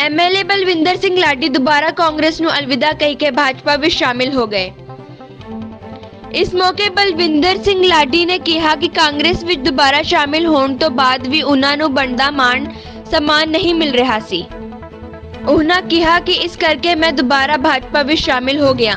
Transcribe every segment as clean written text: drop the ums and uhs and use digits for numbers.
MLA Balwinder Singh Ladi ਦੁਬਾਰਾ ਕਾਂਗਰਸ ਨੂੰ ਅਲਵਿਦਾ ਕਹਿ ਕੇ ਭਾਜਪਾ ਵਿੱਚ ਸ਼ਾਮਿਲ ਹੋ ਗਏ। ਇਸ ਮੌਕੇ ਬਲਵਿੰਦਰ ਸਿੰਘ ਲਾਡੀ ਨੇ ਕਿਹਾ ਕਿ ਕਾਂਗਰਸ ਵਿੱਚ ਦੁਬਾਰਾ ਸ਼ਾਮਿਲ ਹੋਣ ਤੋਂ ਬਾਅਦ ਵੀ ਉਹਨਾਂ ਨੂੰ ਬਣਦਾ ਮਾਣ ਸਨਮਾਨ ਨਹੀਂ ਮਿਲ ਰਿਹਾ ਸੀ। ਉਹਨਾਂ ਕਿਹਾ ਕਿ ਇਸ ਕਰਕੇ ਮੈਂ ਦੁਬਾਰਾ ਭਾਜਪਾ ਵਿੱਚ ਸ਼ਾਮਿਲ ਹੋ ਗਿਆ।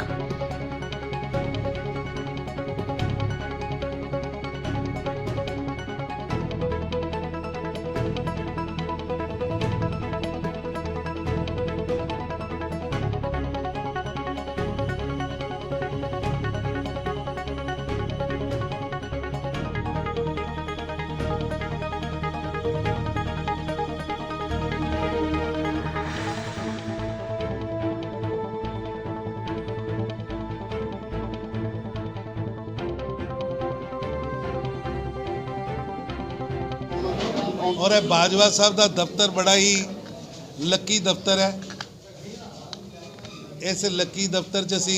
और बाजवा साहब का दफ्तर बड़ा ही लकी दफ्तर है। इस लकी दफ्तर च असी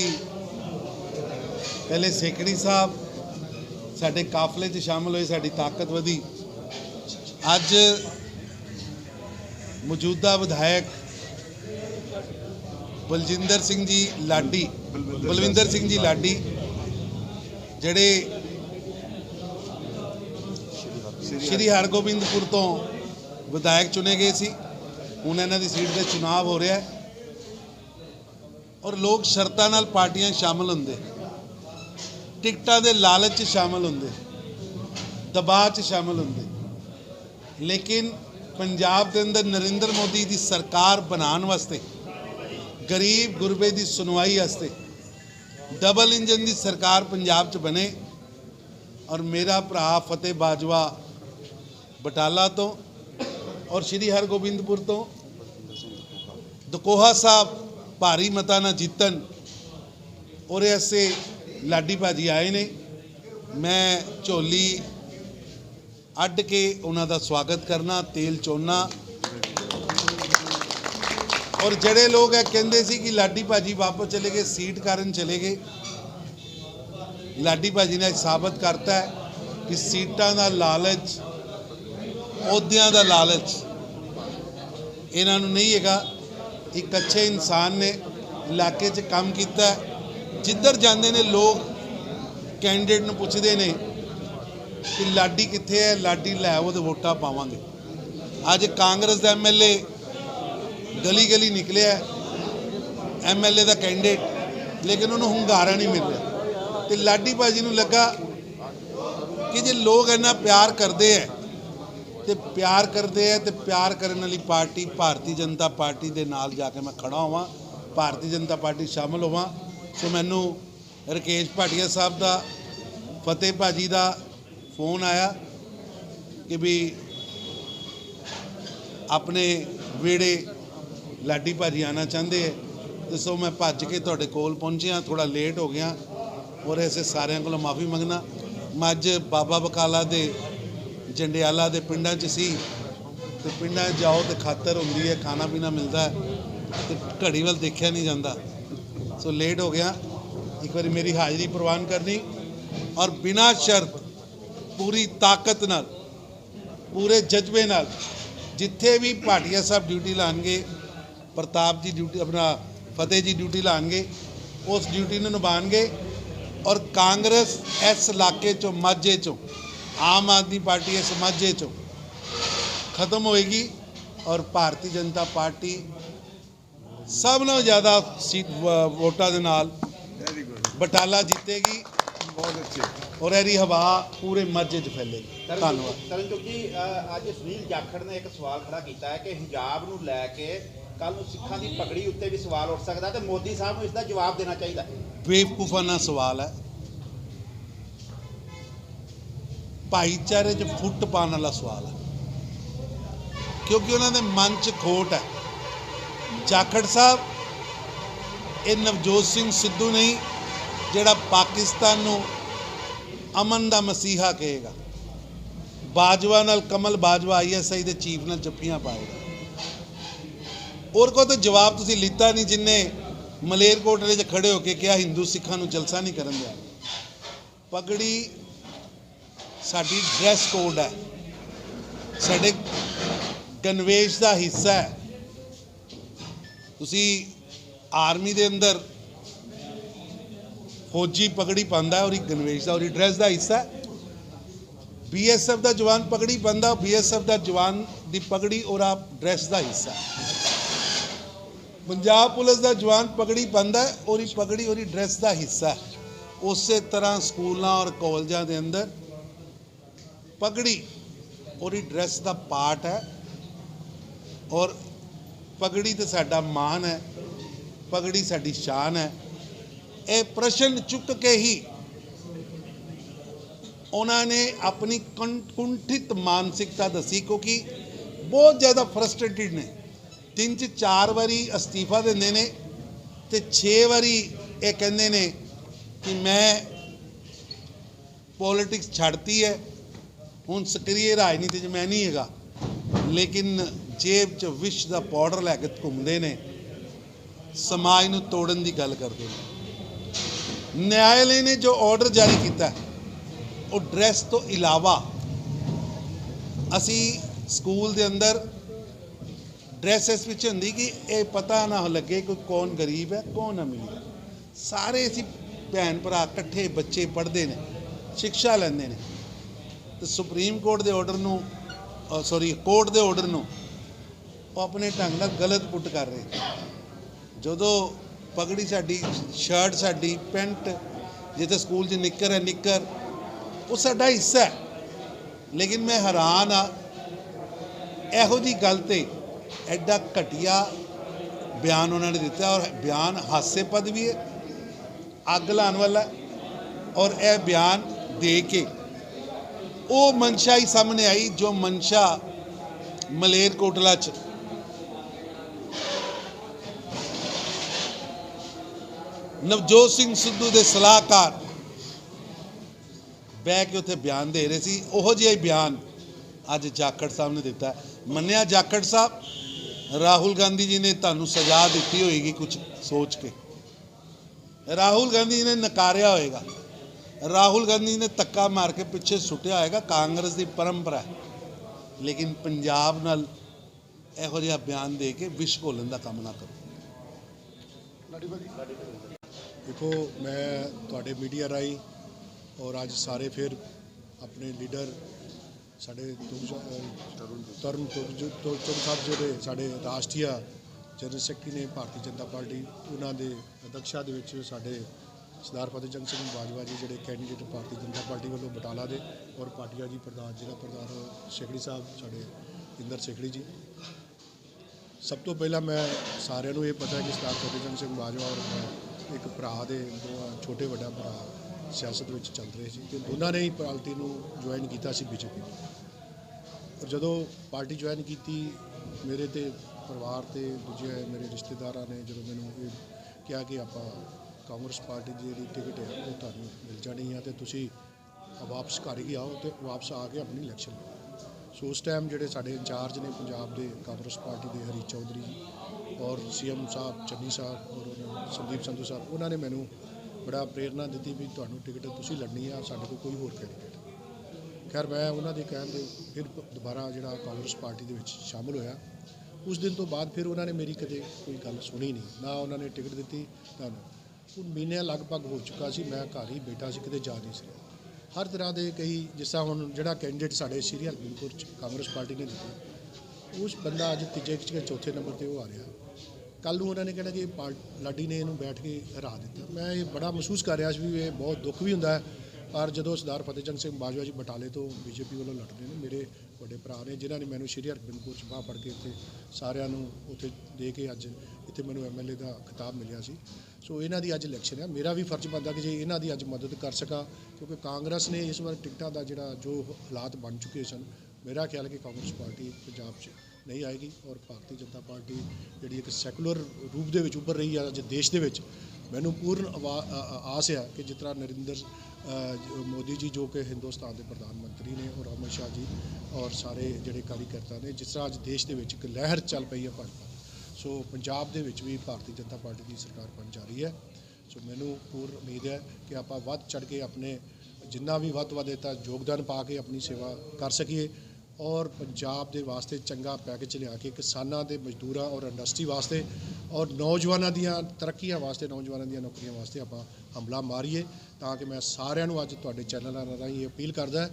पहले सेकड़ी साहब साडे काफले च शामिल हुए, साडी ताकत वधी। अज मौजूदा विधायक बलविंदर सिंह जी लाडी जिहड़े श्री हरगोबिंदपुर तो विधायक चुने गए सी, हुण इन्हां दी सीट ते चुनाव हो रहा है। और लोग शर्तां नाल पार्टियां शामिल हुंदे, टिकटां दे लालच च शामिल हुंदे, दबाव च शामिल हुंदे। लेकिन पंजाब के अंदर नरेंद्र मोदी की सरकार बनाने वास्ते, गरीब गुरबे की सुनवाई वास्ते डबल इंजन की सरकार पंजाब च बने। और मेरा भरा फतेह बाजवा बटाला तो और श्री हरगोबिंदपुर तो दकोहा साहब भारी मता ना जीतन, और ऐसे लाडी भाजी आए ने। मैं झोली अड्ड के उन्हों का स्वागत करना, तेल चोना। और जड़े लोग कहते सी कि लाडी भाजी वापस चले गए, सीट कारण चले गए, लाडी भाजी ने साबित करता है कि सीटां का लालच, अहुदियां का लालच इन्हां नूं नहीं हैगा। एक अच्छे इंसान ने इलाके च काम किया, जिधर जाते हैं लोग कैंडिडेट नूं पुछदे ने कि लाडी कित्थे है, लाडी लै आओ तो वोटां पावांगे। अज कांग्रेस का MLA गली गली निकलिया MLA का कैंडिडेट, लेकिन उन्होंने hungaरा नहीं मिल रहा। तो लाडी भाजी नूं लगा कि जे लोग इन्ना प्यार करते हैं तो प्यार करने वाली पार्टी भारतीय जनता पार्टी के नाल जाके मैं खड़ा होवां, भारतीय जनता पार्टी शामिल होवां। सो मैनू राकेश भाटिया साहब का, फतेह भाजी का फोन आया कि भी अपने वेड़े लाडी भाजी आना चाहते हैं। तो सो मैं भज के तुहाडे कोल पहुंचिया, थोड़ा लेट हो गया और ऐसे सारिਆਂ ਕੋਲੋਂ माफ़ी मंगना। मैं अज बाबा बकाला दे जंडियाला दे पिंडां च सी, तो पिंडां जाओ तो खातर होंदी है, खाना पीना मिलता है, तो घड़ी वाल देखा नहीं जाता। सो लेट हो गया। एक बार मेरी हाज़री प्रवान करनी और बिना शर्त पूरी ताकत नाल, पूरे जज्बे नाल, जिथे भी भाटिया साहब ड्यूटी लाएंगे, प्रताप जी ड्यूटी, अपना फतेह जी ड्यूटी लाएंगे, उस ड्यूटी में निभाएंगे। और कांग्रेस इस इलाके चो, माझे चो, आम आदमी पार्टी इस माझे चो खत्म होएगी और भारतीय जनता पार्टी सब नालों ज़्यादा सीट वोटां दे नाल बटाला जीतेगी। बहुत अच्छे। और एरी हवा पूरे माझे च फैलेगी। धन्यवाद। तरनजोत जी, अज सुनील जाखड़ ने एक सवाल खड़ा किया है कि हिजाब नूं लैके कल सिखां दी पगड़ी उत्ते भी सवाल उठ सकता है, तो मोदी साहब को इसका जवाब देना चाहिए। बेवकूफाना सवाल है, भाईचारे च फुट पाने वाला सवाल है, क्योंकि उन्होंने मन च खोट है। जाखड़ साहब ये नवजोत सिंह सिद्धू नहीं जिहड़ा पाकिस्तान नूं अमन का मसीहा कहेगा। बाजवा नाल कमल बाजवा ISI के चीफ नाल जफ्फियां पाएगा। और को तो जवाब तुसीं लिता नहीं, जिन्हें मलेरकोटले च खड़े होकर कहा हिंदू सिखां नूं जलसा नहीं करन दिया। पगड़ी साडी ड्रैस कोड है, साडे गणवेश का हिस्सा है। ਤੁਸੀਂ ਆਰਮੀ ਦੇ ਅੰਦਰ ਫੌਜੀ ਪਗੜੀ ਪਾਉਂਦਾ ਔਰ ਇੱਕ ਗਣਵੇਸ਼ ਦਾ ਔਰ ਡਰੈਸ ਦਾ ਹਿੱਸਾ ਹੈ। बीएसएफ ਦਾ ਜਵਾਨ ਪਗੜੀ ਪਾਉਂਦਾ, BSF ਦਾ ਜਵਾਨ ਦੀ ਪਗੜੀ ਔਰ ਆ ਡਰੈਸ ਦਾ ਹਿੱਸਾ ਹੈ। ਪੰਜਾਬ ਪੁਲਿਸ ਦਾ ਜਵਾਨ ਪਗੜੀ ਪਾਉਂਦਾ ਔਰ ਇਹ ਪਗੜੀ ਔਰ ਡਰੈਸ ਦਾ ਹਿੱਸਾ ਹੈ। ਉਸੇ ਤਰ੍ਹਾਂ ਸਕੂਲਾਂ ਔਰ ਕਾਲਜਾਂ ਦੇ ਅੰਦਰ ਪਗੜੀ ਔਰ ਡਰੈਸ ਦਾ ਪਾਰਟ ਹੈ। ਔਰ ਪਗੜੀ ਤੇ ਸਾਡਾ ਮਾਣ ਹੈ, ਪਗੜੀ ਸਾਡੀ ਸ਼ਾਨ ਹੈ। ਇਹ ਪ੍ਰਸ਼ਨ ਚੁੱਕ ਕੇ ਹੀ ਉਹਨਾਂ ਨੇ ਆਪਣੀ ਕੁੰਠਿਤ ਮਾਨਸਿਕਤਾ ਦੱਸੀ, ਕਿਉਂਕਿ ਬਹੁਤ ਜ਼ਿਆਦਾ ਫਰਸਟ੍ਰੇਟਿਡ ਨੇ। 3-4 ਵਾਰੀ ਅਸਤੀਫਾ ਦਿੰਦੇ ਨੇ ਤੇ 6 ਵਾਰੀ ਇਹ ਕਹਿੰਦੇ ਨੇ ਕਿ ਮੈਂ ਪੋਲਿਟਿਕਸ ਛੱਡਤੀ ਹੈ, ਹੁਣ ਸਕਰੀਏ ਰਾਜਨੀਤੀ 'ਚ ਮੈਂ ਨਹੀਂ ਹੈਗਾ। ਲੇਕਿਨ ਜੇਬ 'ਚ ਵਿਸ਼ ਦਾ ਪਾਊਡਰ ਲੈ ਕੇ ਘੁੰਮਦੇ ਨੇ, ਸਮਾਜ ਨੂੰ ਤੋੜਨ ਦੀ ਗੱਲ ਕਰਦੇ ਨੇ। ਨਿਆਂਲੇ ਨੇ ਜੋ ਆਰਡਰ ਜਾਰੀ ਕੀਤਾ ਉਹ ਡਰੈਸ ਤੋਂ ਇਲਾਵਾ ਅਸੀਂ ਸਕੂਲ ਦੇ ਅੰਦਰ ਡਰੈਸ ਇਸ ਵਿੱਚ ਹੁੰਦੀ ਕਿ ਇਹ ਪਤਾ ਨਾ ਲੱਗੇ ਕੋਈ ਕੌਣ ਗਰੀਬ ਹੈ ਕੌਣ ਅਮੀਰ ਹੈ। ਸਾਰੇ ਅਸੀਂ ਭੈਣ ਭਰਾ ਇਕੱਠੇ ਬੱਚੇ ਪੜ੍ਹਦੇ ਨੇ, ਸਿੱਖਿਆ ਲੈਂਦੇ ਨੇ। ਤੇ ਸੁਪਰੀਮ ਕੋਰਟ ਦੇ ਆਰਡਰ ਨੂੰ ਕੋਰਟ ਦੇ ਆਰਡਰ ਨੂੰ ਉਹ ਆਪਣੇ ਢੰਗ ਨਾਲ ਗਲਤ ਪੁੱਟ ਕਰ ਰਹੇ। ਜਦੋਂ ਪਗੜੀ ਸਾਡੀ, ਸ਼ਰਟ ਸਾਡੀ, ਪੈਂਟ ਜਿੱਥੇ ਸਕੂਲ 'ਚ ਨਿੱਕਰ ਹੈ ਨਿੱਕਰ ਉਹ ਸਾਡਾ ਹਿੱਸਾ ਹੈ। ਲੇਕਿਨ ਮੈਂ ਹੈਰਾਨ ਆ ਇਹੋ ਜਿਹੀ ਗੱਲ ਤੇ ਐਡਾ ਘਟੀਆ ਬਿਆਨ ਉਹਨਾਂ ਨੇ ਦਿੱਤਾ। ਔਰ ਬਿਆਨ ਹਾਸੇਪਦ ਵੀ ਹੈ, ਅੱਗ ਲਾਉਣ ਵਾਲਾ। ਔਰ ਇਹ ਬਿਆਨ ਦੇ ਕੇ ਉਹ ਮਨਸ਼ਾ ਹੀ ਸਾਹਮਣੇ ਆਈ ਜੋ ਮਨਸ਼ਾ ਮਲੇਰਕੋਟਲਾ 'ਚ ਨਵਜੋਤ ਸਿੰਘ ਸਿੱਧੂ ਦੇ ਸਲਾਹਕਾਰ ਬਹਿ ਕੇ ਉੱਥੇ ਬਿਆਨ ਦੇ ਰਹੇ ਸੀ। ਉਹੋ ਜਿਹਾ ਹੀ ਬਿਆਨ ਅੱਜ ਜਾਖੜ ਸਾਹਿਬ ਨੇ ਦਿੱਤਾ। ਮੰਨਿਆ ਜਾਖੜ ਸਾਹਿਬ ਰਾਹੁਲ ਗਾਂਧੀ ਜੀ ਨੇ ਤੁਹਾਨੂੰ ਸਜ਼ਾ ਦਿੱਤੀ ਹੋਏਗੀ ਕੁਝ ਸੋਚ ਕੇ, ਰਾਹੁਲ ਗਾਂਧੀ ਜੀ ਨੇ ਨਕਾਰਿਆ ਹੋਏਗਾ, ਰਾਹੁਲ ਗਾਂਧੀ ਨੇ ਧੱਕਾ ਮਾਰ ਕੇ ਪਿੱਛੇ ਸੁੱਟਿਆ ਹੋਏਗਾ। ਕਾਂਗਰਸ ਦੀ ਪਰੰਪਰਾ ਹੈ। ਲੇਕਿਨ ਪੰਜਾਬ ਨਾਲ ਇਹੋ ਜਿਹਾ ਬਿਆਨ ਦੇ ਕੇ ਵਿਸ਼ ਘੋਲਣ ਦਾ ਕੰਮ ਨਾ ਕਰੋ। ਦੇਖੋ, ਮੈਂ ਤੁਹਾਡੇ ਮੀਡੀਆ ਰਾਹੀਂ ਔਰ ਅੱਜ ਸਾਰੇ ਫਿਰ ਆਪਣੇ ਲੀਡਰ ਸਾਡੇ ਤਰਨ ਸਾਹਿਬ ਜਿਹੜੇ ਸਾਡੇ ਰਾਸ਼ਟਰੀ ਜਨਰਲ ਸੈਕਟਰੀ ਨੇ ਭਾਰਤੀ ਜਨਤਾ ਪਾਰਟੀ, ਉਹਨਾਂ ਦੇ ਅਧਿਕਸ਼ਤਾ ਦੇ ਵਿੱਚ ਸਾਡੇ ਸਰਦਾਰ ਫਤਿਹਜੰਗ ਸਿੰਘ ਬਾਜਵਾ ਜੀ ਜਿਹੜੇ ਕੈਂਡੀਡੇਟ ਭਾਰਤੀ ਜਨਤਾ ਪਾਰਟੀ ਵੱਲੋਂ ਬਟਾਲਾ ਦੇ, ਔਰ ਪਾਰਟੀਆਂ ਜੀ ਪ੍ਰਧਾਨ ਜ਼ਿਲ੍ਹਾ ਪ੍ਰਧਾਨ ਸੇਖੜੀ ਸਾਹਿਬ ਸਾਡੇ ਇੰਦਰ ਸੇਖੜੀ ਜੀ। ਸਭ ਤੋਂ ਪਹਿਲਾਂ ਮੈਂ ਸਾਰਿਆਂ ਨੂੰ ਇਹ ਪਤਾ ਕਿ ਸਰਦਾਰ ਫਤਿਹਜੰਗ ਸਿੰਘ ਬਾਜਵਾ ਔਰ ਮੈਂ ਇੱਕ ਭਰਾ ਦੇ ਛੋਟੇ ਵੱਡਾ ਭਰਾ ਸਿਆਸਤ ਵਿੱਚ ਚੱਲ ਰਹੇ ਸੀ ਤੇ ਦੋਨਾਂ ਨੇ ਹੀ ਪਾਰਟੀ ਨੂੰ ਜੁਆਇਨ ਕੀਤਾ ਸੀ ਬੀਜੇਪੀ। ਔਰ ਜਦੋਂ ਪਾਰਟੀ ਜੁਆਇਨ ਕੀਤੀ, ਮੇਰੇ ਤੇ ਪਰਿਵਾਰ ਤੇ ਦੂਜੇ ਮੇਰੇ ਰਿਸ਼ਤੇਦਾਰਾਂ ਨੇ ਜਦੋਂ ਮੈਨੂੰ ਇਹ ਕਿਹਾ ਕਿ ਆਪਾਂ ਕਾਂਗਰਸ ਪਾਰਟੀ ਦੀ ਜਿਹੜੀ ਟਿਕਟ ਹੈ ਉਹ ਤੁਹਾਨੂੰ ਮਿਲ ਜਾਣੀ ਹੈ ਤੇ ਤੁਸੀਂ ਵਾਪਸ ਘਰ ਹੀ ਆਓ ਤੇ ਵਾਪਸ ਆ ਕੇ ਆਪਣੀ ਇਲੈਕਸ਼ਨ ਲੜੋ। ਸੋ ਉਸ ਟਾਈਮ ਜਿਹੜੇ ਸਾਡੇ ਇੰਚਾਰਜ ਨੇ ਪੰਜਾਬ ਦੇ ਕਾਂਗਰਸ ਪਾਰਟੀ ਦੇ ਹਰੀ ਚੌਧਰੀ ਜੀ ਔਰ CM ਸਾਹਿਬ ਚੰਨੀ ਸਾਹਿਬ ਔਰ ਸੰਦੀਪ ਸੰਧੂ ਸਾਹਿਬ, ਉਹਨਾਂ ਨੇ ਮੈਨੂੰ ਬੜਾ ਪ੍ਰੇਰਨਾ ਦਿੱਤੀ ਵੀ ਤੁਹਾਨੂੰ ਟਿਕਟ ਤੁਸੀਂ ਲੜਨੀ ਆ, ਸਾਡੇ ਕੋਲ ਕੋਈ ਹੋਰ ਕੈਂਡੀਡੇਟ। ਖੈਰ ਮੈਂ ਉਹਨਾਂ ਦੇ ਕਹਿਣ ਤੇ ਫਿਰ ਦੁਬਾਰਾ ਜਿਹੜਾ ਕਾਂਗਰਸ ਪਾਰਟੀ ਦੇ ਵਿੱਚ ਸ਼ਾਮਲ ਹੋਇਆ। ਉਸ ਦਿਨ ਤੋਂ ਬਾਅਦ ਫਿਰ ਉਹਨਾਂ ਨੇ ਮੇਰੀ ਕਦੇ ਕੋਈ ਗੱਲ ਸੁਣੀ ਨਹੀਂ, ਨਾ ਉਹਨਾਂ ਨੇ ਟਿਕਟ ਦਿੱਤੀ ਤੁਹਾਨੂੰ। ਹੁਣ ਮਹੀਨੇ ਲਗਭਗ ਹੋ ਚੁੱਕਾ ਸੀ, ਮੈਂ ਘਰ ਹੀ ਬੈਠਾ ਸੀ, ਕਿਤੇ ਜਾ ਨਹੀਂ ਸੀ। ਹਰ ਤਰ੍ਹਾਂ ਦੇ ਕਈ, ਜਿਸ ਤਰ੍ਹਾਂ ਹੁਣ ਜਿਹੜਾ ਕੈਂਡੀਡੇਟ ਸਾਡੇ ਸ਼੍ਰੀ ਹਰਗੋਬਿੰਦਪੁਰ 'ਚ ਕਾਂਗਰਸ ਪਾਰਟੀ ਨੇ ਦਿੱਤਾ, ਉਸ ਬੰਦਾ ਅੱਜ ਤੀਜੇ ਚੌਥੇ ਨੰਬਰ 'ਤੇ ਉਹ ਆ ਰਿਹਾ। ਕੱਲ੍ਹ ਨੂੰ ਉਹਨਾਂ ਨੇ ਕਹਿਣਾ ਕਿ ਲਾਡੀ ਨੇ ਇਹਨੂੰ ਬੈਠ ਕੇ ਹਰਾ ਦਿੱਤਾ। ਮੈਂ ਇਹ ਬੜਾ ਮਹਿਸੂਸ ਕਰ ਰਿਹਾ ਸੀ ਵੀ ਇਹ ਬਹੁਤ ਦੁੱਖ ਵੀ ਹੁੰਦਾ ਹੈ। ਪਰ ਜਦੋਂ ਸਰਦਾਰ ਫਤਿਹਜੰਗ ਸਿੰਘ ਬਾਜਵਾ ਜੀ ਬਟਾਲੇ ਤੋਂ ਬੀਜੇਪੀ ਵੱਲੋਂ ਲੜਦੇ ਨੇ, ਮੇਰੇ ਵੱਡੇ ਭਰਾ ਨੇ ਜਿਨ੍ਹਾਂ ਨੇ ਮੈਨੂੰ ਸ਼੍ਰੀ ਹਰਗੋਬਿੰਦਪੁਰ 'ਚ ਬਾਹ ਫੜ ਕੇ ਇੱਥੇ ਸਾਰਿਆਂ ਨੂੰ ਉੱਥੇ ਦੇ ਕੇ ਅੱਜ ਇੱਥੇ ਮੈਨੂੰ MLA ਦਾ ਖਿਤਾਬ ਮਿਲਿਆ ਸੀ। ਸੋ ਇਹਨਾਂ ਦੀ ਅੱਜ ਇਲੈਕਸ਼ਨ ਹੈ, ਮੇਰਾ ਵੀ ਫਰਜ਼ ਬਣਦਾ ਕਿ ਜੇ ਇਹਨਾਂ ਦੀ ਅੱਜ ਮਦਦ ਕਰ ਸਕਾਂ, ਕਿਉਂਕਿ ਕਾਂਗਰਸ ਨੇ ਇਸ ਵਾਰ ਟਿਕਟਾਂ ਦਾ ਜਿਹੜਾ ਜੋ ਹਾਲਾਤ ਬਣ ਚੁੱਕੇ ਸਨ, ਮੇਰਾ ਖਿਆਲ ਹੈ ਕਿ ਕਾਂਗਰਸ ਪਾਰਟੀ ਪੰਜਾਬ 'ਚ ਨਹੀਂ ਆਏਗੀ ਔਰ ਭਾਰਤੀ ਜਨਤਾ ਪਾਰਟੀ ਜਿਹੜੀ ਇੱਕ ਸੈਕੂਲਰ ਰੂਪ ਦੇ ਵਿੱਚ ਉੱਭਰ ਰਹੀ ਹੈ ਅੱਜ ਦੇਸ਼ ਦੇ ਵਿੱਚ। ਮੈਨੂੰ ਪੂਰਨ ਆਸ ਹੈ ਕਿ ਜਿਸ ਤਰ੍ਹਾਂ ਨਰਿੰਦਰ ਮੋਦੀ ਜੀ ਜੋ ਕਿ ਹਿੰਦੁਸਤਾਨ ਦੇ ਪ੍ਰਧਾਨ ਮੰਤਰੀ ਨੇ ਔਰ ਅਮਿਤ ਸ਼ਾਹ ਜੀ ਔਰ ਸਾਰੇ ਜਿਹੜੇ ਕਾਰਜਕਰਤਾ ਨੇ, ਜਿਸ ਤਰ੍ਹਾਂ ਅੱਜ ਦੇਸ਼ ਦੇ ਵਿੱਚ ਇੱਕ ਲਹਿਰ ਚੱਲ ਪਈ ਹੈ ਭਾਜਪਾ, ਸੋ ਪੰਜਾਬ ਦੇ ਵਿੱਚ ਵੀ ਭਾਰਤੀ ਜਨਤਾ ਪਾਰਟੀ ਦੀ ਸਰਕਾਰ ਬਣ ਜਾ ਰਹੀ ਹੈ। ਸੋ ਮੈਨੂੰ ਪੂਰਨ ਉਮੀਦ ਹੈ ਕਿ ਆਪਾਂ ਵੱਧ ਚੜ੍ਹ ਕੇ ਆਪਣੇ ਜਿੰਨਾ ਵੀ ਵੱਧ ਤੋਂ ਵੱਧ ਇਹਦਾ ਯੋਗਦਾਨ ਪਾ ਕੇ ਆਪਣੀ ਸੇਵਾ ਕਰ ਸਕੀਏ ਔਰ ਪੰਜਾਬ ਦੇ ਵਾਸਤੇ ਚੰਗਾ ਪੈਕੇਜ ਲਿਆ ਕੇ ਕਿਸਾਨਾਂ ਦੇ ਮਜ਼ਦੂਰਾਂ ਔਰ ਇੰਡਸਟਰੀ ਵਾਸਤੇ ਔਰ ਨੌਜਵਾਨਾਂ ਦੀਆਂ ਤਰੱਕੀਆਂ ਵਾਸਤੇ, ਨੌਜਵਾਨਾਂ ਦੀਆਂ ਨੌਕਰੀਆਂ ਵਾਸਤੇ ਆਪਾਂ ਹਮਲਾ ਮਾਰੀਏ। ਤਾਂ ਕਿ ਮੈਂ ਸਾਰਿਆਂ ਨੂੰ ਅੱਜ ਤੁਹਾਡੇ ਚੈਨਲਾਂ ਰਾਹੀਂ ਇਹ ਅਪੀਲ ਕਰਦਾ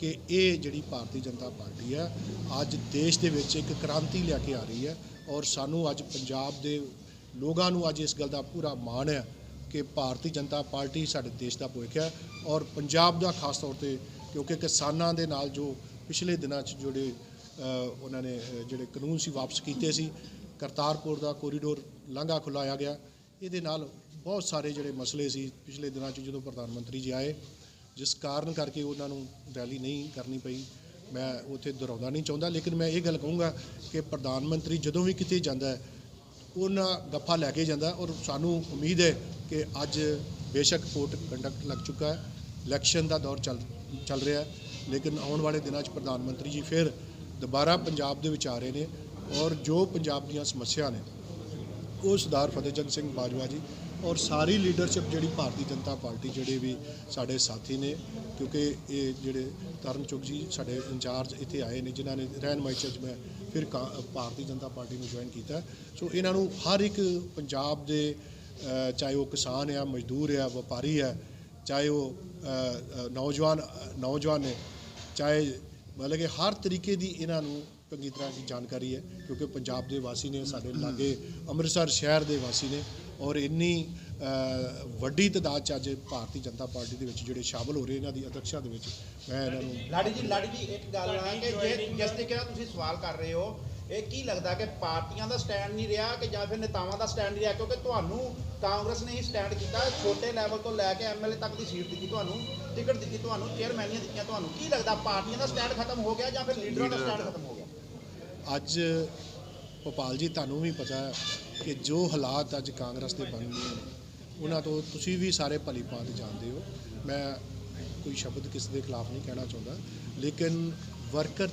ਕਿ ਇਹ ਜਿਹੜੀ ਭਾਰਤੀ ਜਨਤਾ ਪਾਰਟੀ ਹੈ ਅੱਜ ਦੇਸ਼ ਦੇ ਵਿੱਚ ਇੱਕ ਕ੍ਰਾਂਤੀ ਲਿਆ ਕੇ ਆ ਰਹੀ ਹੈ ਔਰ ਸਾਨੂੰ ਅੱਜ ਪੰਜਾਬ ਦੇ ਲੋਕਾਂ ਨੂੰ ਅੱਜ ਇਸ ਗੱਲ ਦਾ ਪੂਰਾ ਮਾਣ ਹੈ ਕਿ ਭਾਰਤੀ ਜਨਤਾ ਪਾਰਟੀ ਸਾਡੇ ਦੇਸ਼ ਦਾ ਭਵਿੱਖ ਹੈ ਔਰ ਪੰਜਾਬ ਦਾ ਖਾਸ ਤੌਰ ਤੇ, ਕਿਉਂਕਿ ਕਿਸਾਨਾਂ ਦੇ ਨਾਲ ਜੋ ਪਿਛਲੇ ਦਿਨਾਂ 'ਚ ਜਿਹੜੇ ਉਹਨਾਂ ਨੇ ਜਿਹੜੇ ਕਾਨੂੰਨ ਸੀ ਵਾਪਸ ਕੀਤੇ ਸੀ, ਕਰਤਾਰਪੁਰ ਦਾ ਕੋਰੀਡੋਰ ਲਾਂਘਾ ਖੁੱਲ੍ਹਾਇਆ ਗਿਆ, ਇਹਦੇ ਨਾਲ ਬਹੁਤ ਸਾਰੇ ਜਿਹੜੇ ਮਸਲੇ ਸੀ ਪਿਛਲੇ ਦਿਨਾਂ 'ਚ ਜਦੋਂ ਪ੍ਰਧਾਨ ਮੰਤਰੀ ਜੀ ਆਏ, ਜਿਸ ਕਾਰਨ ਕਰਕੇ ਉਹਨਾਂ ਨੂੰ ਰੈਲੀ ਨਹੀਂ ਕਰਨੀ ਪਈ। ਮੈਂ ਉੱਥੇ ਦੁਹਰਾਉਣਾ ਨਹੀਂ ਚਾਹੁੰਦਾ, ਲੇਕਿਨ ਮੈਂ ਇਹ ਗੱਲ ਕਹੂੰਗਾ ਕਿ ਪ੍ਰਧਾਨ ਮੰਤਰੀ ਜਦੋਂ ਵੀ ਕਿਤੇ ਜਾਂਦਾ ਹੈ ਉਹਨਾਂ ਗੱਫਾ ਲੈ ਕੇ ਜਾਂਦਾ ਔਰ ਸਾਨੂੰ ਉਮੀਦ ਹੈ ਕਿ ਅੱਜ ਬੇਸ਼ੱਕ ਕੋਡ ਕੰਡਕਟ ਲੱਗ ਚੁੱਕਾ ਹੈ, ਇਲੈਕਸ਼ਨ ਦਾ ਦੌਰ ਚੱਲ ਰਿਹਾ ਹੈ, ਲੇਕਿਨ ਆਉਣ ਵਾਲੇ ਦਿਨਾਂ 'ਚ ਪ੍ਰਧਾਨ ਮੰਤਰੀ ਜੀ ਫਿਰ ਦੁਬਾਰਾ ਪੰਜਾਬ ਦੇ ਵਿੱਚ ਆ ਰਹੇ ਨੇ ਔਰ ਜੋ ਪੰਜਾਬ ਦੀਆਂ ਸਮੱਸਿਆ ਨੇ ਉਹ ਸਰਦਾਰ ਫਤਿਹਜੰਗ ਸਿੰਘ ਬਾਜਵਾ ਜੀ ਔਰ ਸਾਰੀ ਲੀਡਰਸ਼ਿਪ ਜਿਹੜੀ ਭਾਰਤੀ ਜਨਤਾ ਪਾਰਟੀ ਜਿਹੜੇ ਵੀ ਸਾਡੇ ਸਾਥੀ ਨੇ, ਕਿਉਂਕਿ ਇਹ ਜਿਹੜੇ ਤਰਨ ਚੁੱਗ ਜੀ ਸਾਡੇ ਇੰਚਾਰਜ ਇੱਥੇ ਆਏ ਨੇ ਜਿਨ੍ਹਾਂ ਨੇ ਰਹਿਨਮਾਈ 'ਚ ਮੈਂ ਫਿਰ ਭਾਰਤੀ ਜਨਤਾ ਪਾਰਟੀ ਨੂੰ ਜੁਆਇਨ ਕੀਤਾ। ਸੋ ਇਹਨਾਂ ਨੂੰ ਹਰ ਇੱਕ ਪੰਜਾਬ ਦੇ ਚਾਹੇ ਉਹ ਕਿਸਾਨ ਆ, ਮਜ਼ਦੂਰ ਆ, ਵਪਾਰੀ ਆ, ਚਾਹੇ ਉਹ ਨੌਜਵਾਨ ਨੇ, ਚਾਹੇ ਮਤਲਬ ਕਿ ਹਰ ਤਰੀਕੇ ਦੀ ਇਹਨਾਂ ਨੂੰ ਚੰਗੀ ਤਰ੍ਹਾਂ ਦੀ ਜਾਣਕਾਰੀ ਹੈ ਕਿਉਂਕਿ ਪੰਜਾਬ ਦੇ ਵਾਸੀ ਨੇ, ਸਾਡੇ ਲਾਗੇ ਅੰਮ੍ਰਿਤਸਰ ਸ਼ਹਿਰ ਦੇ ਵਾਸੀ ਨੇ ਔਰ ਇੰਨੀ ਵੱਡੀ ਤਾਦਾਦ 'ਚ ਅੱਜ ਭਾਰਤੀ ਜਨਤਾ ਪਾਰਟੀ ਦੇ ਵਿੱਚ ਜਿਹੜੇ ਸ਼ਾਮਲ ਹੋ ਰਹੇ ਇਹਨਾਂ ਦੀ ਅਧਿਕਸ਼ਤਾ ਦੇ ਵਿੱਚ ਮੈਂ ਇਹਨਾਂ ਨੂੰ ਲਾੜੀ ਜੀ ਇੱਕ ਗੱਲ ਹੈ ਕਿ ਜਿਸ ਤਰੀਕੇ ਨਾਲ ਤੁਸੀਂ ਸਵਾਲ ਕਰ ਰਹੇ ਹੋ, ਇਹ ਕੀ ਲੱਗਦਾ ਕਿ ਪਾਰਟੀਆਂ ਦਾ ਸਟੈਂਡ ਨਹੀਂ ਰਿਹਾ ਕਿ ਜਾਂ ਫਿਰ ਨੇਤਾਵਾਂ ਦਾ ਸਟੈਂਡ ਨਹੀਂ ਰਿਹਾ? ਕਿਉਂਕਿ ਤੁਹਾਨੂੰ ਕਾਂਗਰਸ ਨੇ ਹੀ ਸਟੈਂਡ ਕੀਤਾ, ਛੋਟੇ ਲੈਵਲ ਤੋਂ ਲੈ ਕੇ ਐਮਐਲਏ ਤੱਕ ਦੀ ਸੀਟ ਦਿੱਤੀ, ਤੁਹਾਨੂੰ ਟਿਕਟ ਦਿੱਤੀ, ਤੁਹਾਨੂੰ ਚੇਅਰਮੈਨੀਆਂ ਦਿੱਤੀਆਂ, ਤੁਹਾਨੂੰ ਕੀ ਲੱਗਦਾ ਪਾਰਟੀਆਂ ਦਾ ਸਟੈਂਡ ਖਤਮ ਹੋ ਗਿਆ ਜਾਂ ਫਿਰ ਲੀਡਰਾਂ ਦਾ ਸਟੈਂਡ ਖਤਮ ਹੋ ਗਿਆ? ਅੱਜ ਭੋਪਾਲ ਜੀ ਤੁਹਾਨੂੰ ਵੀ ਪਤਾ ਹੈ ਕਿ ਜੋ ਹਾਲਾਤ ਅੱਜ ਕਾਂਗਰਸ ਦੇ ਬਣ ਗਏ ਨੇ ਉਹਨਾਂ ਤੋਂ ਤੁਸੀਂ ਵੀ ਸਾਰੇ ਭਲੀ ਭਾਂਤ ਜਾਣਦੇ ਹੋ। ਮੈਂ ਕੋਈ ਸ਼ਬਦ ਕਿਸੇ ਦੇ ਖਿਲਾਫ ਨਹੀਂ ਕਹਿਣਾ ਚਾਹੁੰਦਾ, ਲੇਕਿਨ ਵਰਕਰ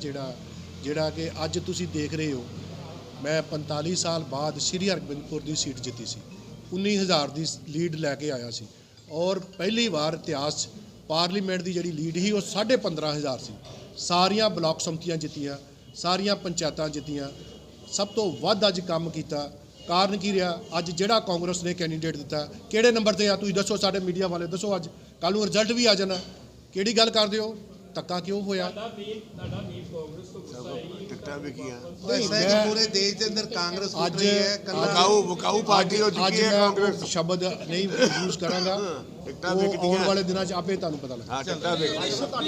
ਜਿਹੜਾ ਕਿ ਅੱਜ ਤੁਸੀਂ ਦੇਖ ਰਹੇ ਹੋ, ਮੈਂ 45 ਸਾਲ ਬਾਅਦ ਸ਼੍ਰੀ ਹਰਗੋਬਿੰਦਪੁਰ ਦੀ ਸੀਟ ਜਿੱਤੀ ਸੀ, 19,000 ਦੀ ਲੀਡ ਲੈ ਕੇ ਆਇਆ ਸੀ ਔਰ ਪਹਿਲੀ ਵਾਰ ਇਤਿਹਾਸ 'ਚ ਪਾਰਲੀਮੈਂਟ ਦੀ ਜਿਹੜੀ ਲੀਡ ਸੀ ਉਹ 15,500 ਸੀ। ਸਾਰੀਆਂ ਬਲਾਕ ਸੰਮਤੀਆਂ ਜਿੱਤੀਆਂ, ਸਾਰੀਆਂ ਪੰਚਾਇਤਾਂ ਜਿੱਤੀਆਂ, ਸਭ ਤੋਂ ਵੱਧ ਅੱਜ ਕੰਮ ਕੀਤਾ। ਕਾਰਨ ਕੀ ਰਿਹਾ? ਅੱਜ ਜਿਹੜਾ ਕਾਂਗਰਸ ਨੇ ਕੈਂਡੀਡੇਟ ਦਿੱਤਾ ਕਿਹੜੇ ਨੰਬਰ ਤੇ ਆ? ਤੁਸੀਂ ਦੱਸੋ, ਸਾਡੇ ਮੀਡੀਆ ਵਾਲੇ ਦੱਸੋ। ਅੱਜ ਕੱਲ੍ਹ ਨੂੰ ਰਿਜ਼ਲਟ ਵੀ ਆ ਜਾਣਾ, ਕਿਹੜੀ ਗੱਲ ਕਰਦੇ ਹੋ? ਧੱਕਾ ਕਿਉਂ ਹੋਇਆ? ਟਿਕਟਾਂ ਵਿਕੀਆਂ ਪੂਰੇ ਦੇਸ਼ ਦੇ ਅੰਦਰ ਕਾਂਗਰਸ ਉੱਠ ਰਹੀ ਹੈ, ਵਿਕਾਊ ਪਾਰਟੀ ਹੋ ਚੁੱਕੀ ਹੈ ਕਾਂਗਰਸ। ਸ਼ਬਦ ਨਹੀਂ ਯੂਜ਼ ਕਰਾਂਗਾ, ਉਹ ਆਉਣ ਵਾਲੇ ਦਿਨਾਂ 'ਚ ਆਪੇ ਤੁਹਾਨੂੰ ਪਤਾ ਲੱਗ ਹਾਂ ਟਿਕਟਾਂ ਵਿਕੀਆਂ।